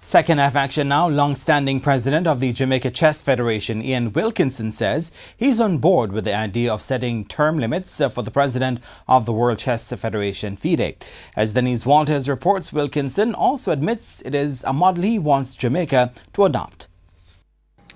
Second half action now. Long-standing president of the Jamaica Chess Federation, Ian Wilkinson, says he's on board with the idea of setting term limits for the president of the World Chess Federation, FIDE. As Denise Walters reports, Wilkinson also admits it is a model he wants Jamaica to adopt.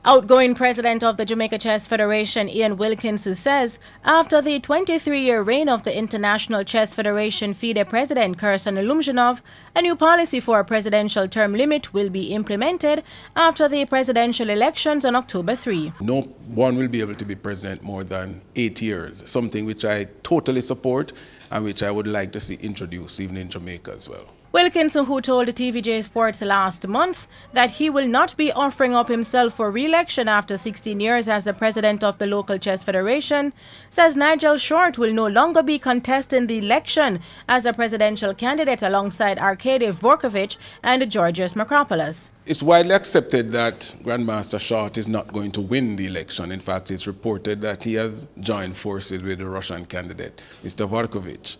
Outgoing president of the Jamaica Chess Federation, Ian Wilkinson, says after the 23-year reign of the International Chess Federation FIDE president Kirsan Lumjanov, a new policy for a presidential term limit will be implemented after the presidential elections on October 3. No one will be able to be president more than 8 years, something which I totally support and which I would like to see introduced even in Jamaica as well. Wilkinson, who told TVJ Sports last month that he will not be offering up himself for re-election after 16 years as the president of the local chess federation, says Nigel Short will no longer be contesting the election as a presidential candidate alongside Arkady Dvorkovich and Georgios Makropoulos. It's widely accepted that Grandmaster Short is not going to win the election. In fact, it's reported that he has joined forces with the Russian candidate, Mr. Dvorkovich.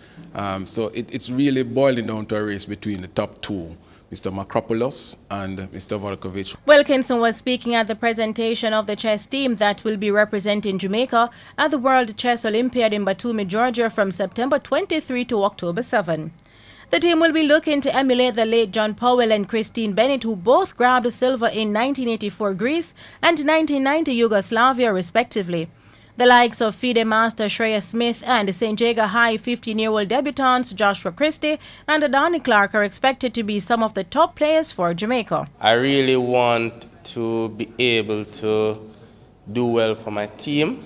So it's really boiling down to a race between the top two, Mr. Makropoulos and Mr. Dvorkovich. Wilkinson was speaking at the presentation of the chess team that will be representing Jamaica at the World Chess Olympiad in Batumi, Georgia from September 23 to October 7. The team will be looking to emulate the late John Powell and Christine Bennett, who both grabbed silver in 1984 Greece and 1990 Yugoslavia, respectively. The likes of FIDE master Shreya Smith and St. Jago High 15-year-old debutants Joshua Christie and Donnie Clark are expected to be some of the top players for Jamaica. I really want to be able to do well for my team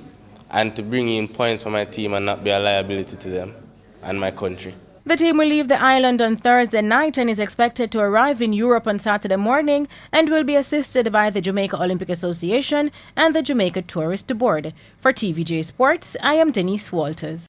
and to bring in points for my team and not be a liability to them and my country. The team will leave the island on Thursday night and is expected to arrive in Europe on Saturday morning and will be assisted by the Jamaica Olympic Association and the Jamaica Tourist Board. For TVJ Sports, I am Denise Walters.